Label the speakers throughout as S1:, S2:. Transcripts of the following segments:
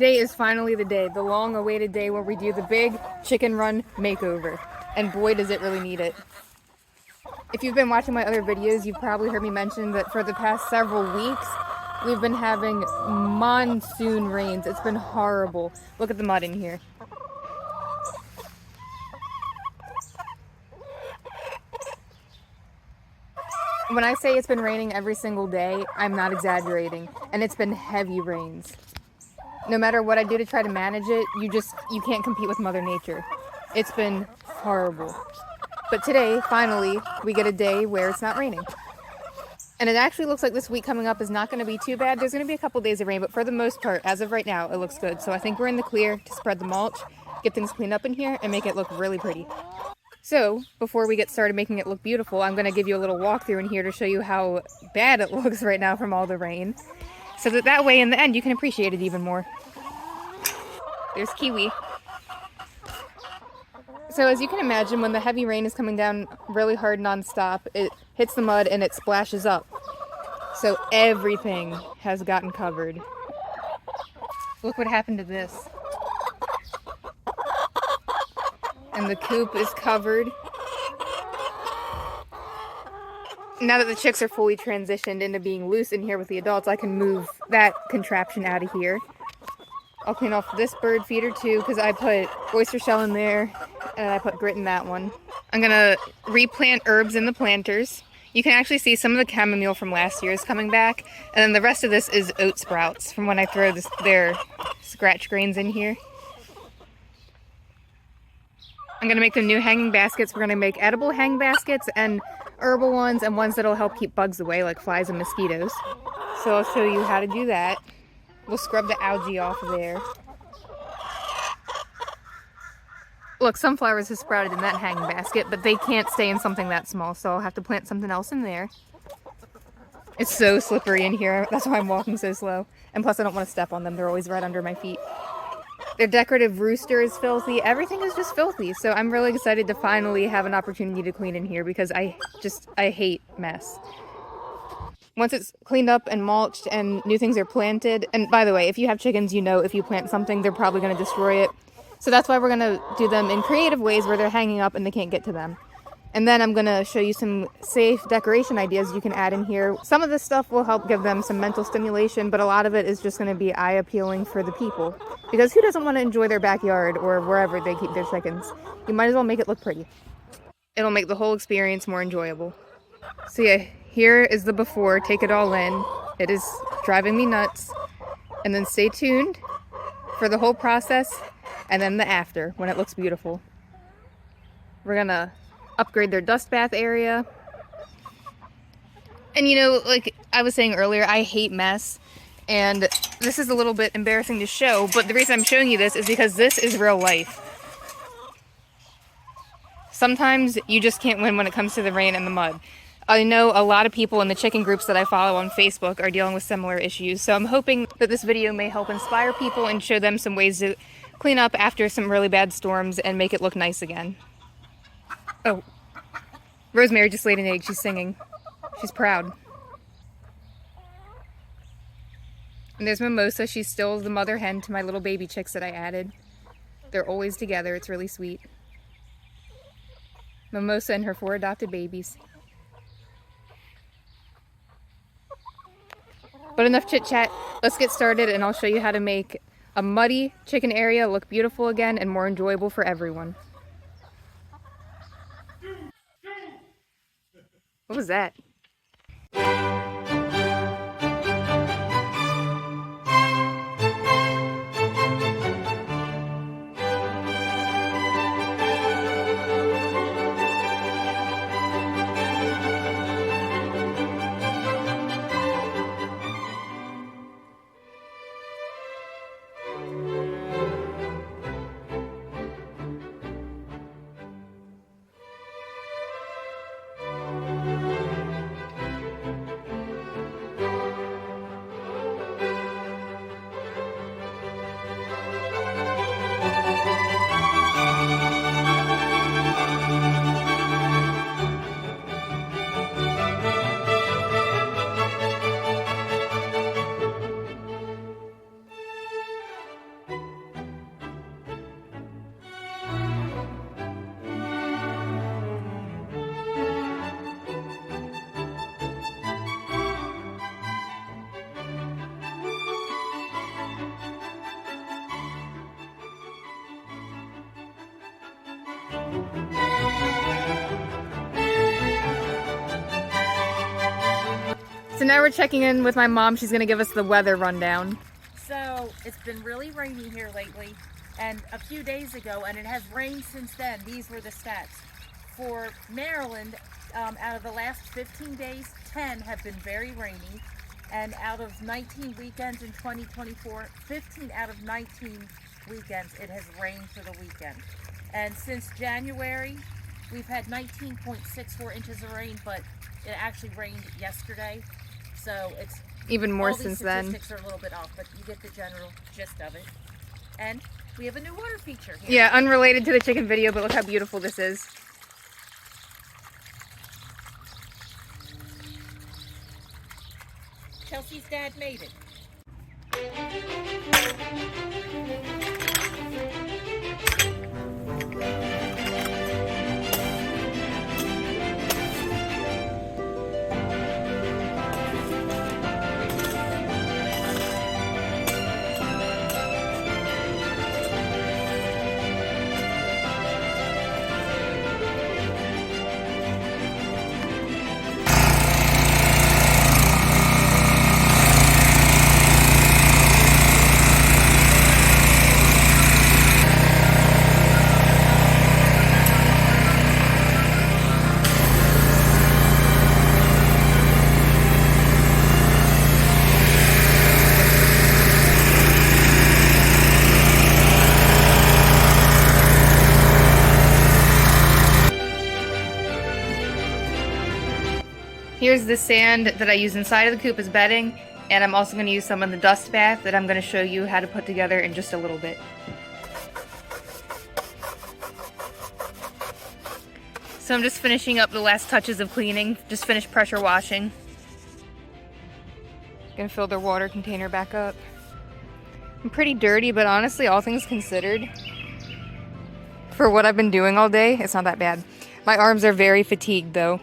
S1: Today is finally the day, the long-awaited day where we do the big chicken run makeover. And boy, does it really need it. If you've been watching my other videos, you've probably heard me mention that for the past several weeks, we've been having monsoon rains. It's been horrible. Look at the mud in here. When I say it's been raining every single day, I'm not exaggerating. And it's been heavy rains. No matter what I do to try to manage it, you can't compete with Mother Nature. It's been horrible. But today, finally, we get a day where it's not raining. And it actually looks like this week coming up is not going to be too bad. There's going to be a couple days of rain, but for the most part, as of right now, it looks good. So I think we're in the clear to spread the mulch, get things cleaned up in here, and make it look really pretty. So, before we get started making it look beautiful, I'm going to give you a little walkthrough in here to show you how bad it looks right now from all the rain. So that way, in the end, you can appreciate it even more. There's Kiwi. So as you can imagine, when the heavy rain is coming down really hard non-stop, it hits the mud and it splashes up. So everything has gotten covered. Look what happened to this. And the coop is covered. Now that the chicks are fully transitioned into being loose in here with the adults, I can move that contraption out of here. I'll clean off this bird feeder too, because I put oyster shell in there, and I put grit in that one. I'm gonna replant herbs in the planters. You can actually see some of the chamomile from last year is coming back, and then the rest of this is oat sprouts from when I throw their scratch grains in here. I'm gonna make them new hanging baskets. We're gonna make edible hang baskets and herbal ones and ones that'll help keep bugs away, like flies and mosquitoes. So I'll show you how to do that. We'll scrub the algae off there. Look, sunflowers have sprouted in that hanging basket, but they can't stay in something that small, so I'll have to plant something else in there. It's so slippery in here. That's why I'm walking so slow. And plus I don't want to step on them. They're always right under my feet. Their decorative rooster is filthy. Everything is just filthy. So I'm really excited to finally have an opportunity to clean in here because I hate mess. Once it's cleaned up and mulched and new things are planted, and by the way, if you have chickens, you know if you plant something, they're probably going to destroy it. So that's why we're going to do them in creative ways where they're hanging up and they can't get to them. And then I'm going to show you some safe decoration ideas you can add in here. Some of this stuff will help give them some mental stimulation, but a lot of it is just going to be eye-appealing for the people. Because who doesn't want to enjoy their backyard or wherever they keep their chickens? You might as well make it look pretty. It'll make the whole experience more enjoyable. So yeah, here is the before. Take it all in. It is driving me nuts. And then stay tuned for the whole process and then the after when it looks beautiful. We're gonna upgrade their dust bath area. And you know, like I was saying earlier, I hate mess. And this is a little bit embarrassing to show, but the reason I'm showing you this is because this is real life. Sometimes you just can't win when it comes to the rain and the mud. I know a lot of people in the chicken groups that I follow on Facebook are dealing with similar issues, so I'm hoping that this video may help inspire people and show them some ways to clean up after some really bad storms and make it look nice again. Oh, Rosemary just laid an egg. She's singing. She's proud. And there's Mimosa. She's still the mother hen to my little baby chicks that I added. They're always together. It's really sweet. Mimosa and her 4 adopted babies. But enough chit chat. Let's get started and I'll show you how to make a muddy chicken area look beautiful again and more enjoyable for everyone. What was that? So now we're checking in with my mom. She's gonna give us the weather rundown.
S2: So it's been really rainy here lately, and a few days ago, and it has rained since then. These were the stats. For Maryland, out of the last 15 days, 10 have been very rainy, and out of 19 weekends in 2024, 15 out of 19 weekends it has rained for the weekend. And since January, we've had 19.64 inches of rain, but it actually rained yesterday. So it's
S1: even more
S2: all these
S1: since then.
S2: Statistics are a little bit off, but you get the general gist of it. And we have a new water feature here.
S1: Yeah, unrelated to the chicken video, but look how beautiful this is.
S2: Chelsea's dad made it.
S1: Here's the sand that I use inside of the coop as bedding, and I'm also going to use some in the dust bath that I'm going to show you how to put together in just a little bit. So I'm just finishing up the last touches of cleaning, just finished pressure washing. Gonna fill their water container back up. I'm pretty dirty, but honestly, all things considered, for what I've been doing all day, it's not that bad. My arms are very fatigued though,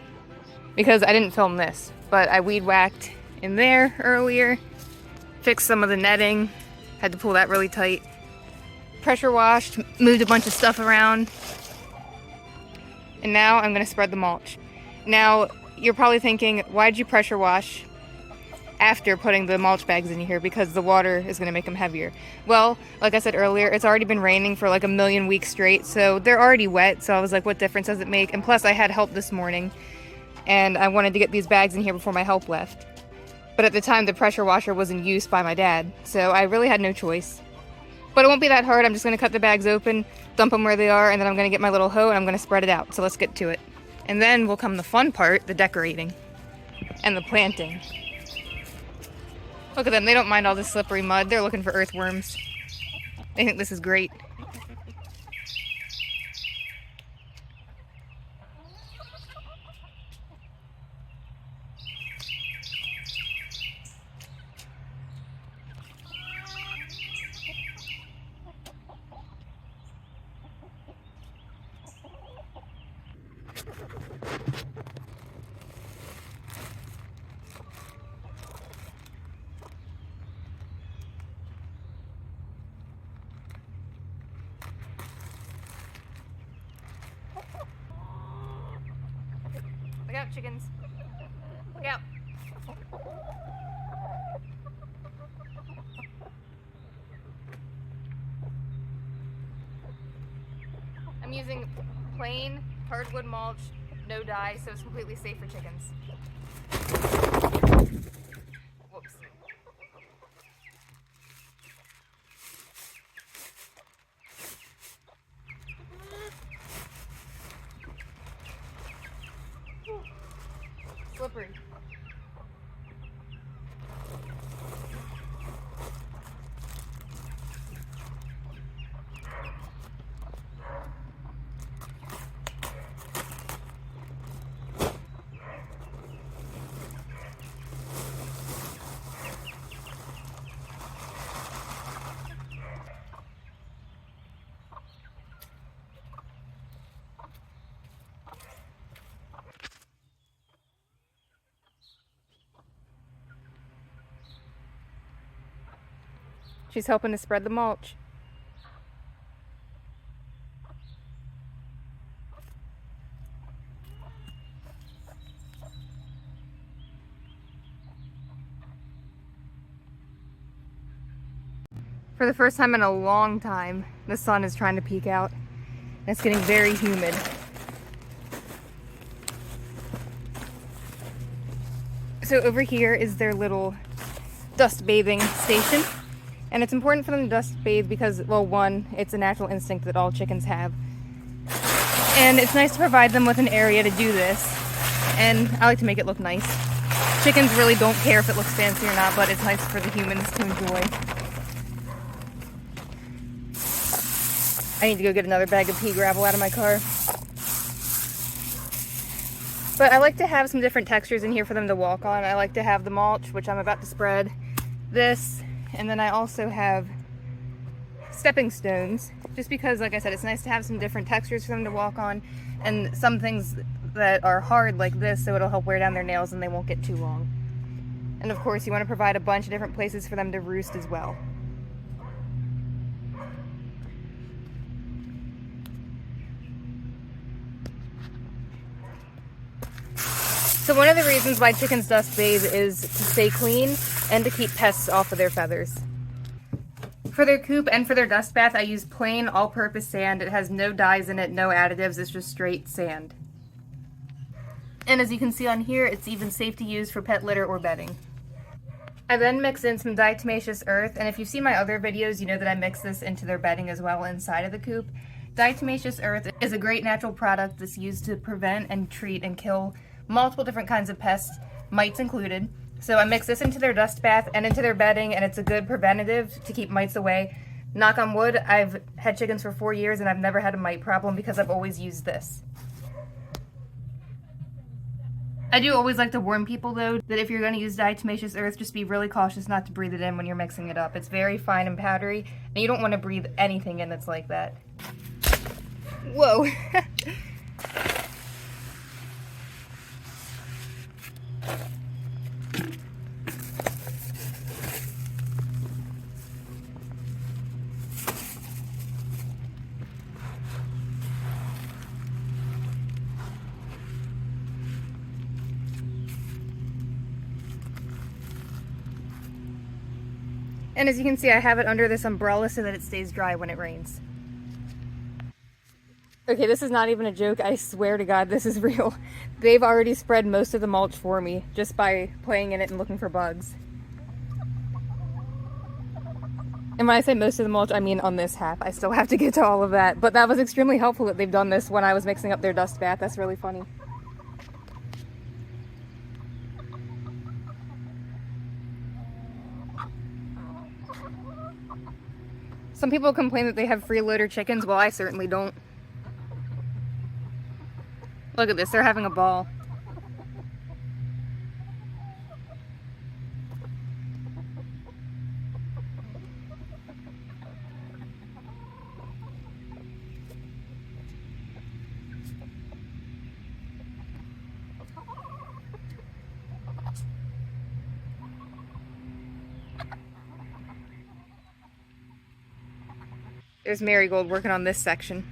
S1: because I didn't film this, but I weed whacked in there earlier, fixed some of the netting, had to pull that really tight, pressure washed, moved a bunch of stuff around, and now I'm gonna spread the mulch. Now, you're probably thinking, why'd you pressure wash after putting the mulch bags in here? Because the water is gonna make them heavier. Well, like I said earlier, it's already been raining for like a million weeks straight, so they're already wet, so I was like, what difference does it make? And plus, I had help this morning, and I wanted to get these bags in here before my help left. But at the time, the pressure washer was in use by my dad, so I really had no choice. But it won't be that hard. I'm just going to cut the bags open, dump them where they are, and then I'm going to get my little hoe and I'm going to spread it out. So let's get to it. And then will come the fun part, the decorating and the planting. Look at them. They don't mind all this slippery mud. They're looking for earthworms. They think this is great. Look out, chickens. Look out. I'm using plain hardwood mulch, no dye, so it's completely safe for chickens. Whoops. Slippery. She's helping to spread the mulch. For the first time in a long time, the sun is trying to peek out. And it's getting very humid. So over here is their little dust bathing station. And it's important for them to dust bathe because, well, one, it's a natural instinct that all chickens have. And it's nice to provide them with an area to do this. And I like to make it look nice. Chickens really don't care if it looks fancy or not, but it's nice for the humans to enjoy. I need to go get another bag of pea gravel out of my car. But I like to have some different textures in here for them to walk on. I like to have the mulch, which I'm about to spread, this, and then I also have stepping stones, just because, like I said, it's nice to have some different textures for them to walk on, and some things that are hard like this, so it'll help wear down their nails and they won't get too long. And of course, you want to provide a bunch of different places for them to roost as well. So one of the reasons why chickens dust bathe is to stay clean and to keep pests off of their feathers. For their coop and for their dust bath, I use plain all-purpose sand. It has no dyes in it, no additives, it's just straight sand. And as you can see on here, it's even safe to use for pet litter or bedding. I then mix in some diatomaceous earth, and if you've seen my other videos, you know that I mix this into their bedding as well inside of the coop. Diatomaceous earth is a great natural product that's used to prevent and treat and kill multiple different kinds of pests, mites included. So I mix this into their dust bath and into their bedding, and it's a good preventative to keep mites away. Knock on wood, I've had chickens for 4 years and I've never had a mite problem because I've always used this. I do always like to warn people though that if you're going to use diatomaceous earth, just be really cautious not to breathe it in when you're mixing it up. It's very fine and powdery, and you don't want to breathe anything in that's like that. Whoa! And as you can see, I have it under this umbrella so that it stays dry when it rains. Okay, this is not even a joke. I swear to God, this is real. They've already spread most of the mulch for me just by playing in it and looking for bugs. And when I say most of the mulch, I mean on this half. I still have to get to all of that. But that was extremely helpful that they've done this when I was mixing up their dust bath. That's really funny. Some people complain that they have freeloader chickens. Well, I certainly don't. Look at this, they're having a ball. There's Marigold working on this section.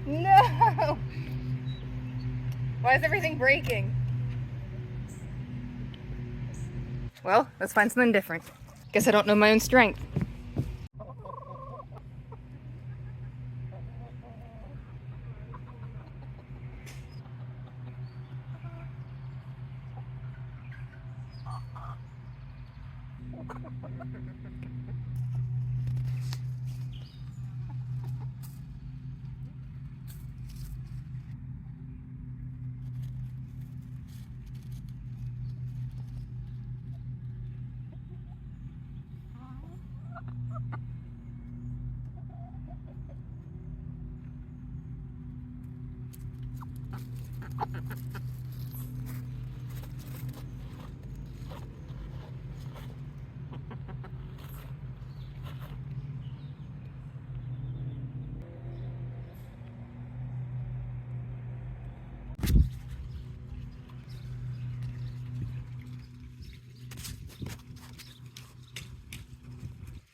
S1: No! Why is everything breaking? Well, let's find something different. Guess I don't know my own strength.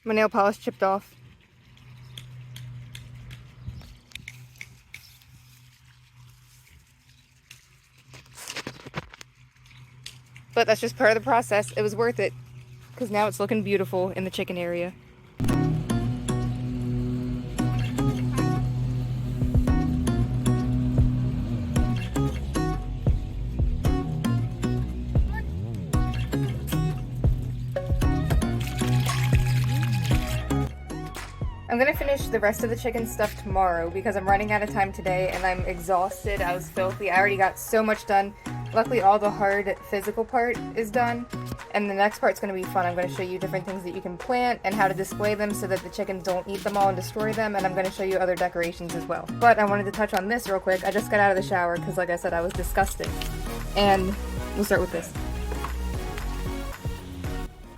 S1: My nail polish chipped off. But that's just part of the process. It was worth it, because now it's looking beautiful in the chicken area. I'm gonna finish the rest of the chicken stuff tomorrow because I'm running out of time today and I'm exhausted. I was filthy. I already got so much done. Luckily all the hard physical part is done, and the next part's gonna be fun. I'm gonna show you different things that you can plant and how to display them so that the chickens don't eat them all and destroy them, and I'm gonna show you other decorations as well. But I wanted to touch on this real quick. I just got out of the shower because, like I said, I was disgusting. And we'll start with this.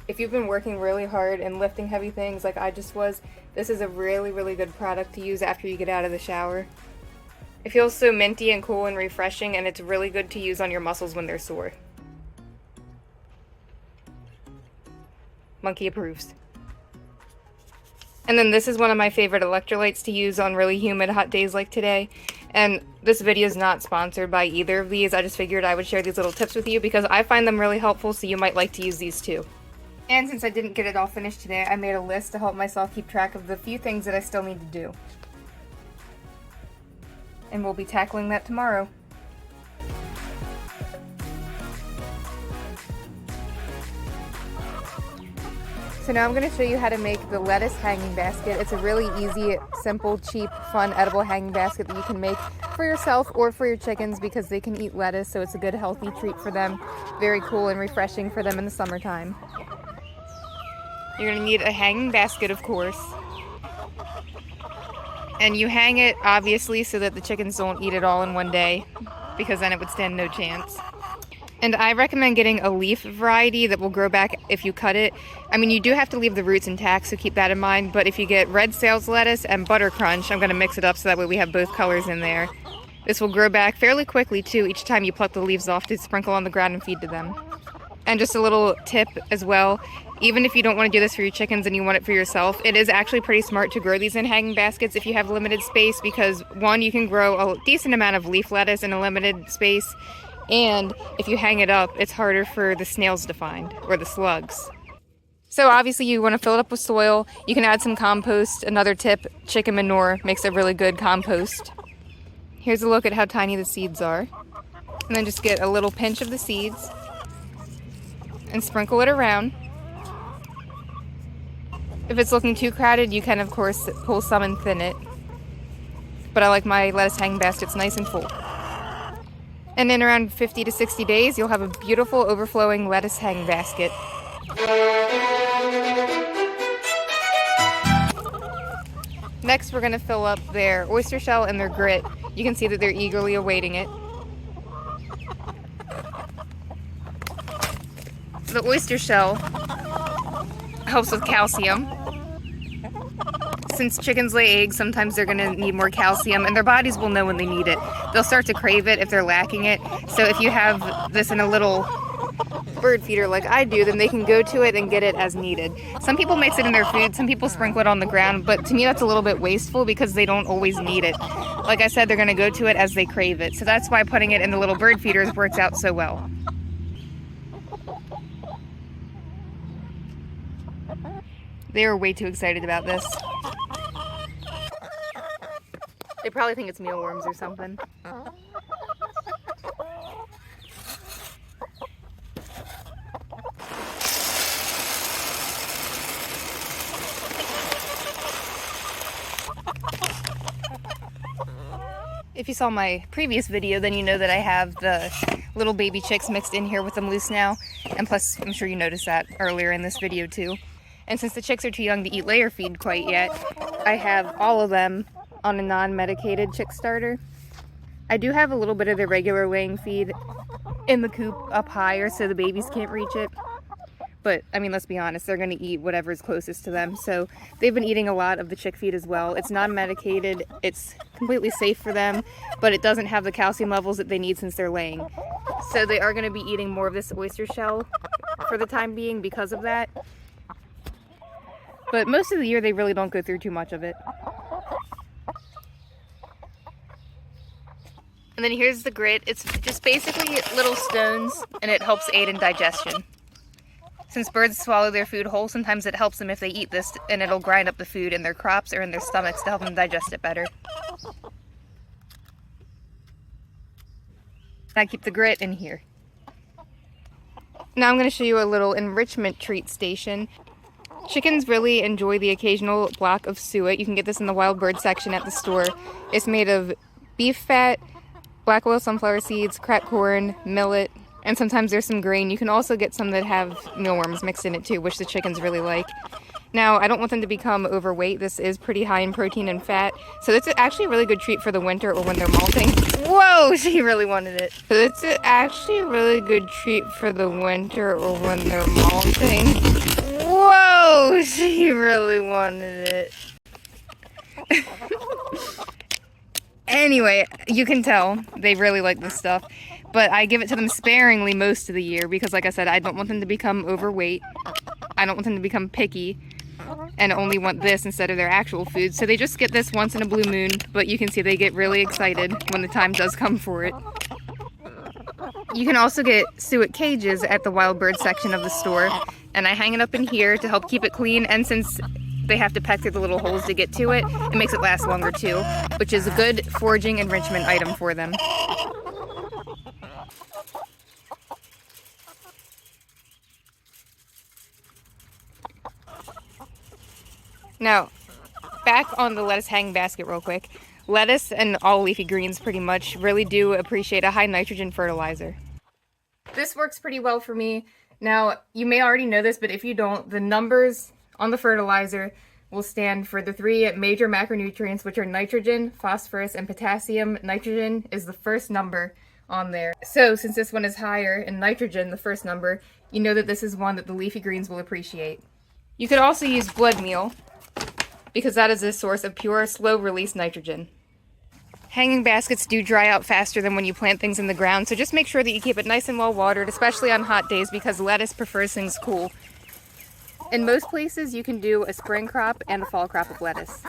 S1: If you've been working really hard and lifting heavy things like I just was, this is a really, really good product to use after you get out of the shower. It feels so minty and cool and refreshing, and it's really good to use on your muscles when they're sore. Monkey approves. And then this is one of my favorite electrolytes to use on really humid, hot days like today. And this video is not sponsored by either of these. I just figured I would share these little tips with you because I find them really helpful, so you might like to use these too. And since I didn't get it all finished today, I made a list to help myself keep track of the few things that I still need to do. And we'll be tackling that tomorrow. So now I'm going to show you how to make the lettuce hanging basket. It's a really easy, simple, cheap, fun, edible hanging basket that you can make for yourself or for your chickens because they can eat lettuce, so it's a good healthy treat for them. Very cool and refreshing for them in the summertime. You're going to need a hanging basket, of course. And you hang it, obviously, so that the chickens don't eat it all in one day, because then it would stand no chance. And I recommend getting a leaf variety that will grow back if you cut it. I mean, you do have to leave the roots intact, so keep that in mind. But if you get red sales lettuce and butter crunch, I'm going to mix it up so that way we have both colors in there. This will grow back fairly quickly, too, each time you pluck the leaves off to sprinkle on the ground and feed to them. And just a little tip as well, even if you don't want to do this for your chickens and you want it for yourself, it is actually pretty smart to grow these in hanging baskets if you have limited space because, one, you can grow a decent amount of leaf lettuce in a limited space, and if you hang it up, it's harder for the snails to find, or the slugs. So obviously you want to fill it up with soil. You can add some compost. Another tip, chicken manure makes a really good compost. Here's a look at how tiny the seeds are. And then just get a little pinch of the seeds and sprinkle it around. If it's looking too crowded, you can of course pull some and thin it. But I like my lettuce hanging baskets nice and full. And in around 50 to 60 days, you'll have a beautiful overflowing lettuce hanging basket. Next, we're going to fill up their oyster shell and their grit. You can see that they're eagerly awaiting it. The oyster shell helps with calcium. Since chickens lay eggs, sometimes they're going to need more calcium, and their bodies will know when they need it. They'll start to crave it if they're lacking it. So if you have this in a little bird feeder like I do, then they can go to it and get it as needed. Some people mix it in their food, some people sprinkle it on the ground, but to me that's a little bit wasteful because they don't always need it. Like I said, they're going to go to it as they crave it. So that's why putting it in the little bird feeders works out so well. They are way too excited about this. They probably think it's mealworms or something. If you saw my previous video, then you know that I have the little baby chicks mixed in here with them loose now. And plus, I'm sure you noticed that earlier in this video too. And since the chicks are too young to eat layer feed quite yet, I have all of them on a non-medicated chick starter. I do have a little bit of the regular laying feed in the coop up higher so the babies can't reach it. But, I mean, let's be honest, they're going to eat whatever is closest to them. So they've been eating a lot of the chick feed as well. It's non-medicated, it's completely safe for them, but it doesn't have the calcium levels that they need since they're laying. So they are going to be eating more of this oyster shell for the time being because of that. But most of the year they really don't go through too much of it. And then here's the grit. It's just basically little stones, and it helps aid in digestion. Since birds swallow their food whole, sometimes it helps them if they eat this, and it'll grind up the food in their crops or in their stomachs to help them digest it better. I keep the grit in here. Now I'm going to show you a little enrichment treat station. Chickens really enjoy the occasional block of suet. You can get this in the wild bird section at the store. It's made of beef fat, black oil sunflower seeds, cracked corn, millet, and sometimes there's some grain. You can also get some that have mealworms mixed in it too, which the chickens really like. Now, I don't want them to become overweight. This is pretty high in protein and fat, so it's actually a really good treat for the winter or when they're molting. Whoa, she really wanted it. So it's actually a really good treat for the winter or when they're molting. Whoa, she really wanted it. Anyway, you can tell they really like this stuff, but I give it to them sparingly most of the year because, like I said, I don't want them to become overweight. I don't want them to become picky and only want this instead of their actual food. So they just get this once in a blue moon, but you can see they get really excited when the time does come for it. You can also get suet cages at the wild bird section of the store, and I hang it up in here to help keep it clean, and since they have to peck through the little holes to get to it, it makes it last longer too, which is a good foraging enrichment item for them. Now, back on the lettuce hanging basket real quick. Lettuce and all leafy greens pretty much really do appreciate a high nitrogen fertilizer. This works pretty well for me. Now, you may already know this, but if you don't, the numbers on the fertilizer will stand for the 3 major macronutrients, which are nitrogen, phosphorus, and potassium. Nitrogen is the first number on there. So, since this one is higher in nitrogen, the first number, you know that this is one that the leafy greens will appreciate. You could also use blood meal, because that is a source of pure, slow-release nitrogen. Hanging baskets do dry out faster than when you plant things in the ground, so just make sure that you keep it nice and well watered, especially on hot days, because lettuce prefers things cool. In most places, you can do a spring crop and a fall crop of lettuce.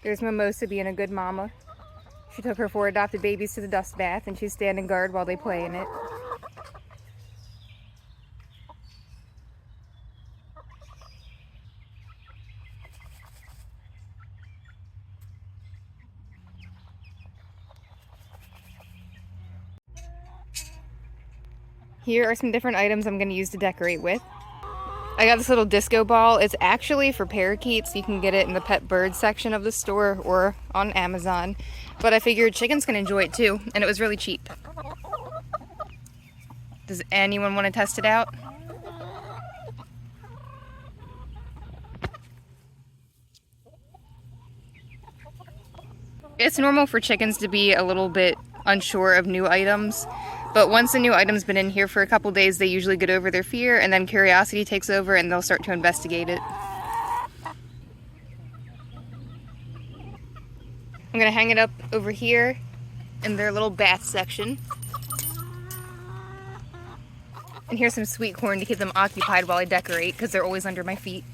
S1: There's Mimosa being a good mama. She took her 4 adopted babies to the dust bath, and she's standing guard while they play in it. Here are some different items I'm going to use to decorate with. I got this little disco ball. It's actually for parakeets. You can get it in the pet bird section of the store or on Amazon. But I figured chickens can enjoy it too, and it was really cheap. Does anyone want to test it out? It's normal for chickens to be a little bit unsure of new items. But once a new item's been in here for a couple days, they usually get over their fear, and then curiosity takes over and they'll start to investigate it. I'm gonna hang it up over here in their little bath section. And here's some sweet corn to keep them occupied while I decorate, because they're always under my feet.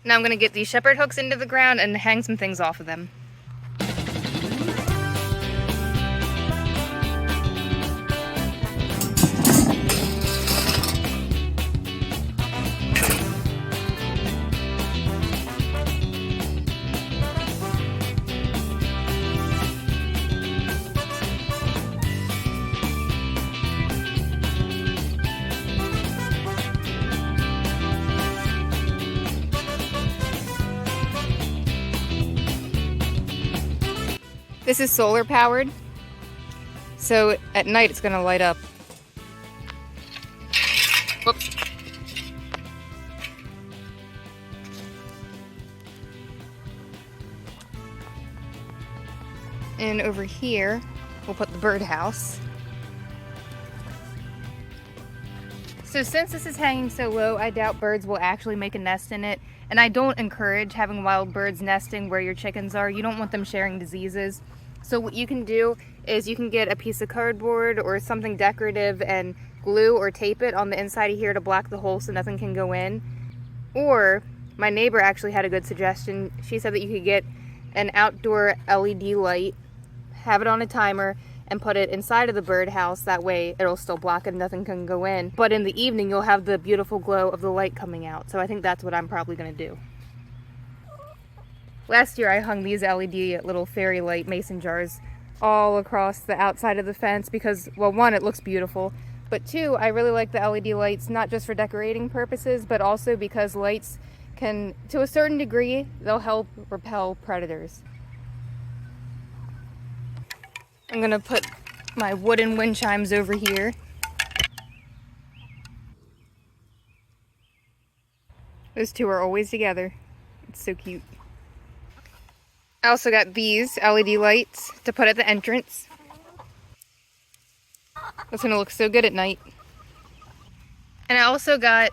S1: Now I'm going to get these shepherd hooks into the ground and hang some things off of them. This is solar powered, so at night it's going to light up. Whoops. And over here, we'll put the birdhouse. So since this is hanging so low, I doubt birds will actually make a nest in it. And I don't encourage having wild birds nesting where your chickens are. You don't want them sharing diseases. So what you can do is you can get a piece of cardboard or something decorative and glue or tape it on the inside of here to block the hole so nothing can go in. Or my neighbor actually had a good suggestion. She said that you could get an outdoor LED light, have it on a timer, and put it inside of the birdhouse. That way it'll still block it and nothing can go in. But in the evening you'll have the beautiful glow of the light coming out. So I think that's what I'm probably gonna do. Last year I hung these LED little fairy light mason jars all across the outside of the fence because, well, one, it looks beautiful, but two, I really like the LED lights, not just for decorating purposes, but also because lights can, to a certain degree, they'll help repel predators. I'm gonna put my wooden wind chimes over here. Those two are always together. It's so cute. I also got these LED lights to put at the entrance. That's gonna look so good at night. And I also got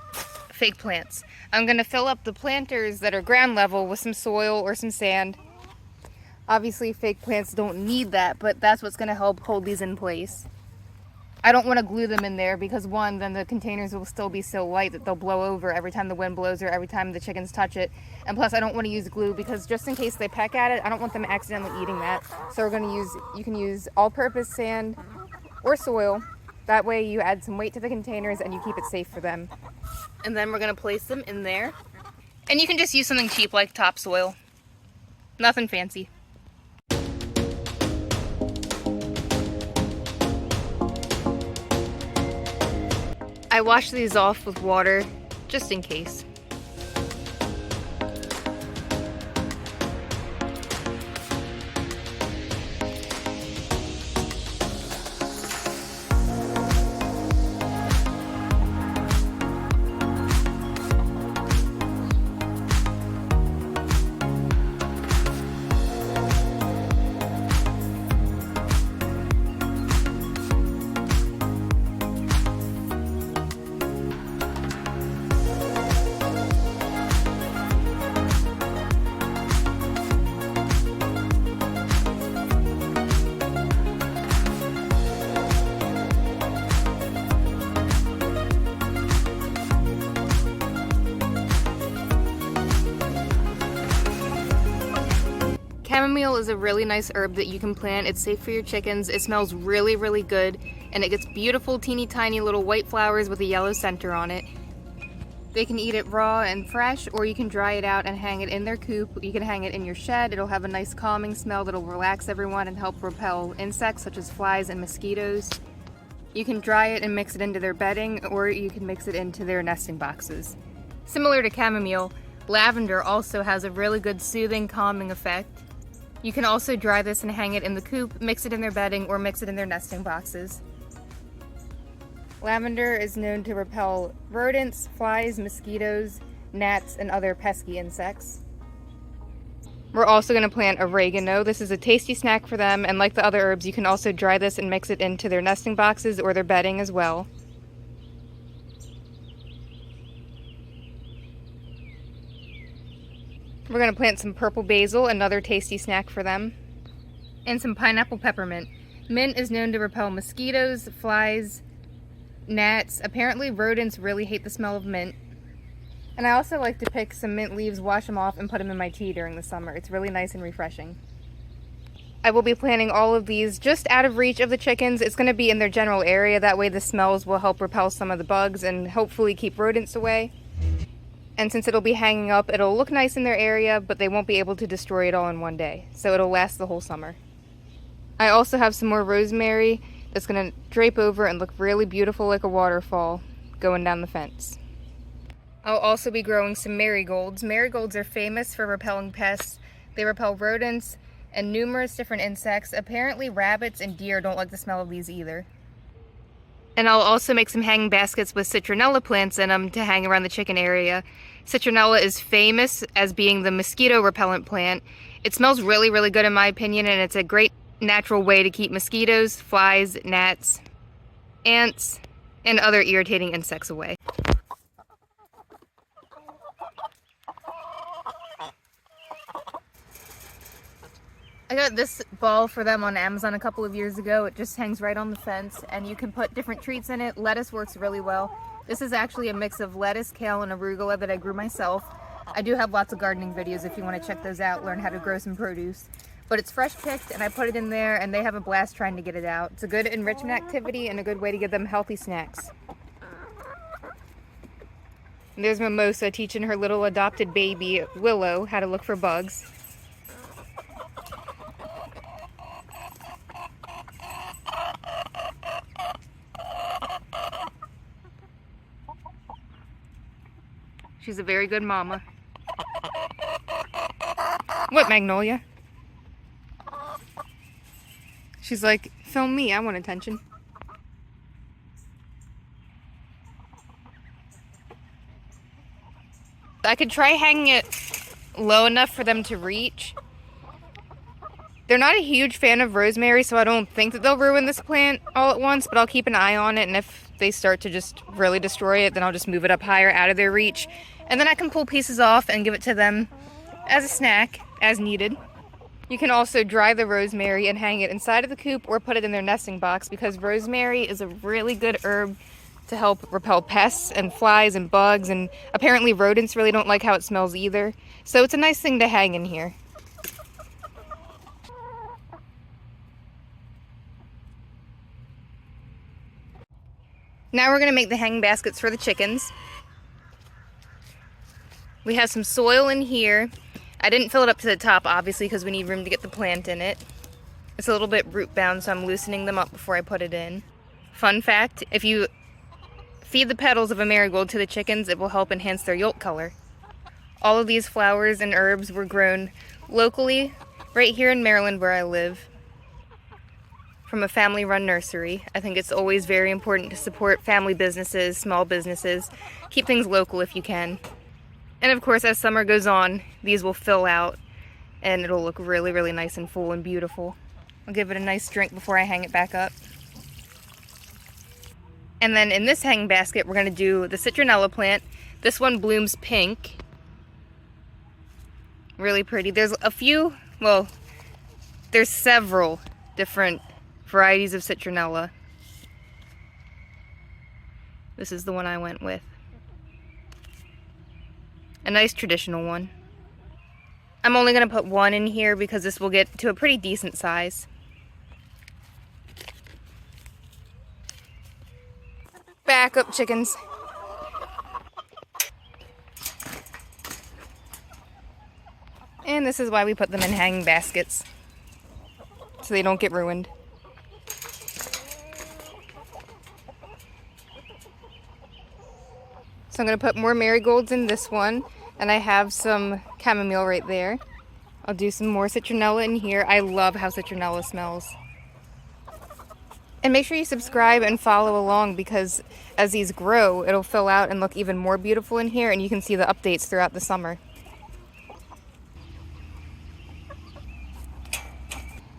S1: fake plants. I'm gonna fill up the planters that are ground level with some soil or some sand. Obviously fake plants don't need that, but that's what's gonna help hold these in place. I don't want to glue them in there because, one, then the containers will still be so light that they'll blow over every time the wind blows or every time the chickens touch it. And plus I don't want to use glue because just in case they peck at it, I don't want them accidentally eating that. So we're going to use, you can use all-purpose sand or soil. That way you add some weight to the containers and you keep it safe for them. And then we're going to place them in there. And you can just use something cheap like topsoil. Nothing fancy. I wash these off with water, just in case. Chamomile is a really nice herb that you can plant. It's safe for your chickens. It smells really, really good, and it gets beautiful, teeny tiny little white flowers with a yellow center on it. They can eat it raw and fresh, or you can dry it out and hang it in their coop. You can hang it in your shed. It'll have a nice calming smell that'll relax everyone and help repel insects such as flies and mosquitoes. You can dry it and mix it into their bedding, or you can mix it into their nesting boxes. Similar to chamomile, lavender also has a really good soothing, calming effect. You can also dry this and hang it in the coop, mix it in their bedding, or mix it in their nesting boxes. Lavender is known to repel rodents, flies, mosquitoes, gnats, and other pesky insects. We're also going to plant oregano. This is a tasty snack for them, and like the other herbs, you can also dry this and mix it into their nesting boxes or their bedding as well. We're going to plant some purple basil, another tasty snack for them, and some pineapple peppermint. Mint is known to repel mosquitoes, flies, gnats. Apparently rodents really hate the smell of mint. And I also like to pick some mint leaves, wash them off, and put them in my tea during the summer. It's really nice and refreshing. I will be planting all of these just out of reach of the chickens. It's going to be in their general area. That way the smells will help repel some of the bugs and hopefully keep rodents away. And since it'll be hanging up, it'll look nice in their area, but they won't be able to destroy it all in one day. So it'll last the whole summer. I also have some more rosemary that's going to drape over and look really beautiful like a waterfall going down the fence. I'll also be growing some marigolds. Marigolds are famous for repelling pests. They repel rodents and numerous different insects. Apparently rabbits and deer don't like the smell of these either. And I'll also make some hanging baskets with citronella plants in them to hang around the chicken area. Citronella is famous as being the mosquito repellent plant. It smells really, really good in my opinion, and it's a great natural way to keep mosquitoes, flies, gnats, ants, and other irritating insects away. I got this ball for them on Amazon a couple of years ago. It just hangs right on the fence and you can put different treats in it. Lettuce works really well. This is actually a mix of lettuce, kale, and arugula that I grew myself. I do have lots of gardening videos if you want to check those out, learn how to grow some produce. But it's fresh picked and I put it in there and they have a blast trying to get it out. It's a good enrichment activity and a good way to give them healthy snacks. And there's Mimosa teaching her little adopted baby, Willow, how to look for bugs. She's a very good mama. What, Magnolia? She's like, film me, I want attention. I could try hanging it low enough for them to reach. They're not a huge fan of rosemary, so I don't think that they'll ruin this plant all at once, but I'll keep an eye on it, and if they start to just really destroy it, then I'll just move it up higher out of their reach. And then I can pull pieces off and give it to them as a snack, as needed. You can also dry the rosemary and hang it inside of the coop or put it in their nesting box, because rosemary is a really good herb to help repel pests and flies and bugs, and apparently rodents really don't like how it smells either. So it's a nice thing to hang in here. Now we're going to make the hanging baskets for the chickens. We have some soil in here. I didn't fill it up to the top, obviously, because we need room to get the plant in it. It's a little bit root bound, so I'm loosening them up before I put it in. Fun fact, if you feed the petals of a marigold to the chickens, it will help enhance their yolk color. All of these flowers and herbs were grown locally, right here in Maryland where I live, from a family-run nursery. I think it's always very important to support family businesses, small businesses. Keep things local if you can. And of course, as summer goes on, these will fill out and it'll look really, really nice and full and beautiful. I'll give it a nice drink before I hang it back up. And then in this hanging basket, we're going to do the citronella plant. This one blooms pink. Really pretty. There's a few, well, there's several different varieties of citronella. This is the one I went with. A nice traditional one. I'm only going to put one in here because this will get to a pretty decent size. Back up, chickens. And this is why we put them in hanging baskets, so they don't get ruined. So I'm going to put more marigolds in this one, and I have some chamomile right there. I'll do some more citronella in here. I love how citronella smells. And make sure you subscribe and follow along, because as these grow, it'll fill out and look even more beautiful in here, and you can see the updates throughout the summer.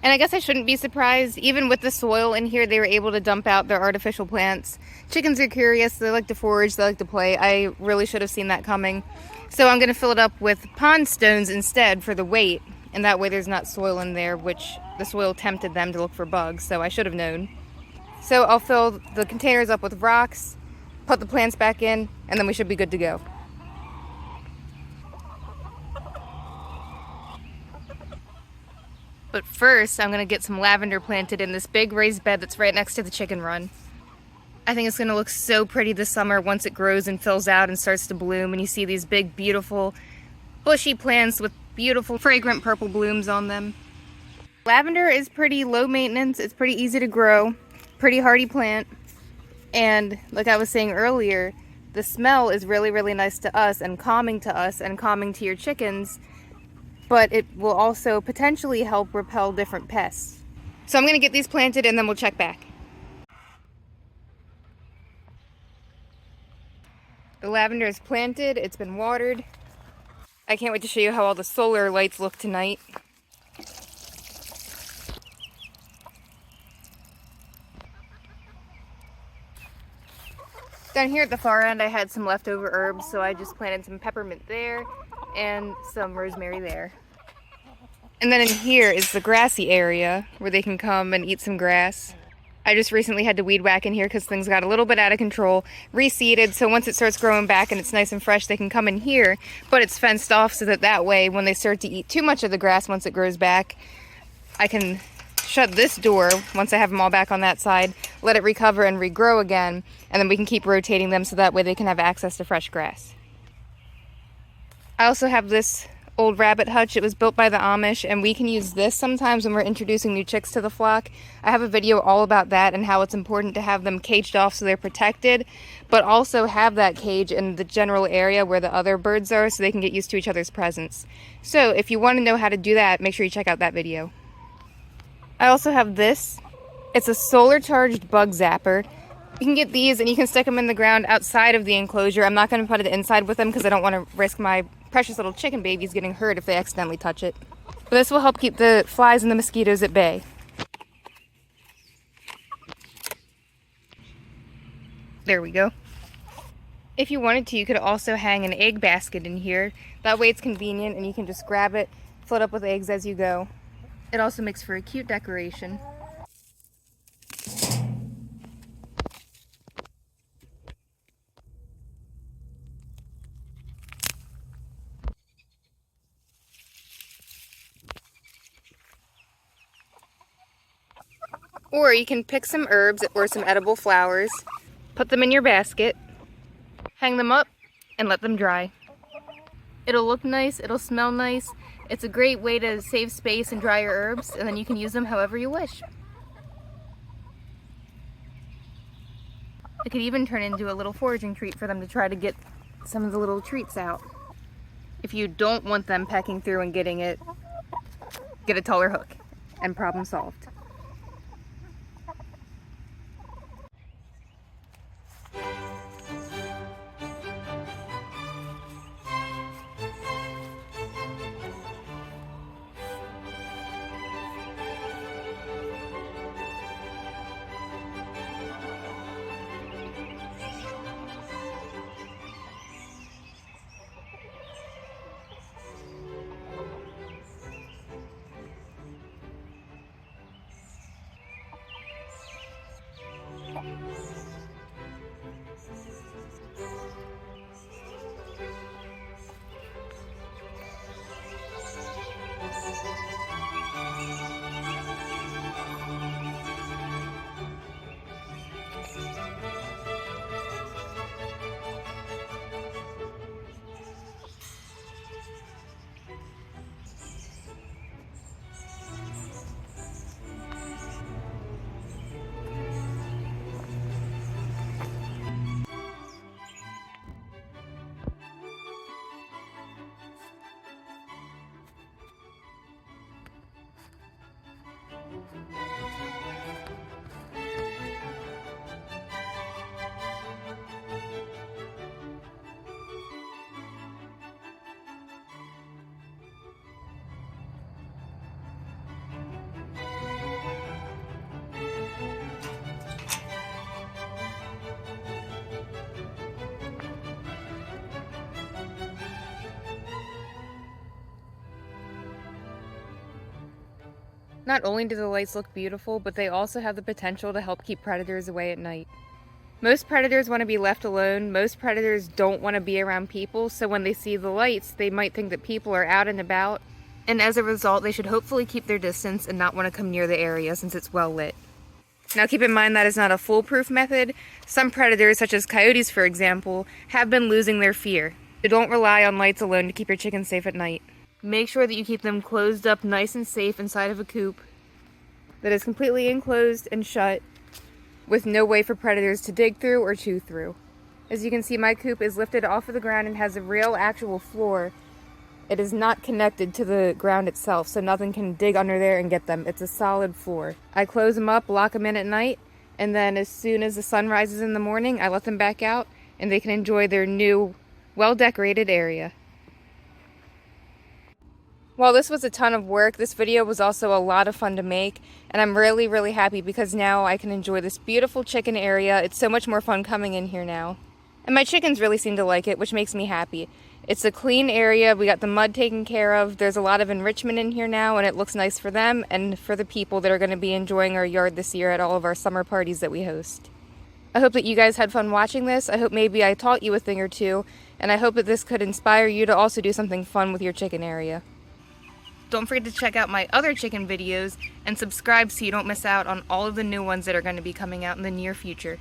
S1: And I guess I shouldn't be surprised, even with the soil in here, they were able to dump out their artificial plants. Chickens are curious, they like to forage, they like to play. I really should have seen that coming. So I'm going to fill it up with pond stones instead for the weight, and that way there's not soil in there, which the soil tempted them to look for bugs, so I should have known. So I'll fill the containers up with rocks, put the plants back in, and then we should be good to go. But first, I'm going to get some lavender planted in this big raised bed that's right next to the chicken run. I think it's going to look so pretty this summer once it grows and fills out and starts to bloom, and you see these big, beautiful, bushy plants with beautiful, fragrant purple blooms on them. Lavender is pretty low maintenance, it's pretty easy to grow, pretty hardy plant, and like I was saying earlier, the smell is really, really nice to us and calming to your chickens, but it will also potentially help repel different pests. So I'm going to get these planted and then we'll check back. The lavender is planted, it's been watered. I can't wait to show you how all the solar lights look tonight. Down here at the far end I had some leftover herbs, so I just planted some peppermint there and some rosemary there. And then in here is the grassy area where they can come and eat some grass. I just recently had to weed whack in here because things got a little bit out of control, reseeded, so once it starts growing back and it's nice and fresh, they can come in here, but it's fenced off so that way when they start to eat too much of the grass once it grows back, I can shut this door once I have them all back on that side, let it recover and regrow again, and then we can keep rotating them so that way they can have access to fresh grass. I also have this old rabbit hutch. It was built by the Amish, and we can use this sometimes when we're introducing new chicks to the flock. I have a video all about that and how it's important to have them caged off so they're protected, but also have that cage in the general area where the other birds are so they can get used to each other's presence. So if you want to know how to do that, make sure you check out that video. I also have this. It's a solar charged bug zapper. You can get these and you can stick them in the ground outside of the enclosure. I'm not going to put it inside with them because I don't want to risk my precious little chicken babies getting hurt if they accidentally touch it. But this will help keep the flies and the mosquitoes at bay. There we go. If you wanted to, you could also hang an egg basket in here. That way it's convenient and you can just grab it, fill it up with eggs as you go. It also makes for a cute decoration. Or you can pick some herbs or some edible flowers, put them in your basket, hang them up, and let them dry. It'll look nice, it'll smell nice. It's a great way to save space and dry your herbs, and then you can use them however you wish. It could even turn into a little foraging treat for them to try to get some of the little treats out. If you don't want them pecking through and getting it, get a taller hook, and problem solved. Not only do the lights look beautiful, but they also have the potential to help keep predators away at night. Most predators want to be left alone. Most predators don't want to be around people, so when they see the lights, they might think that people are out and about, and as a result, they should hopefully keep their distance and not want to come near the area since it's well lit. Now keep in mind that is not a foolproof method. Some predators, such as coyotes for example, have been losing their fear. So don't rely on lights alone to keep your chickens safe at night. Make sure that you keep them closed up nice and safe inside of a coop that is completely enclosed and shut with no way for predators to dig through or chew through. As you can see, my coop is lifted off of the ground and has a real actual floor. It is not connected to the ground itself, so nothing can dig under there and get them. It's a solid floor. I close them up, lock them in at night, and then as soon as the sun rises in the morning, I let them back out and they can enjoy their new, well-decorated area. While this was a ton of work, this video was also a lot of fun to make, and I'm really, really happy because now I can enjoy this beautiful chicken area. It's so much more fun coming in here now. And my chickens really seem to like it, which makes me happy. It's a clean area. We got the mud taken care of. There's a lot of enrichment in here now, and it looks nice for them and for the people that are going to be enjoying our yard this year at all of our summer parties that we host. I hope that you guys had fun watching this. I hope maybe I taught you a thing or two, and I hope that this could inspire you to also do something fun with your chicken area. Don't forget to check out my other chicken videos and subscribe so you don't miss out on all of the new ones that are going to be coming out in the near future.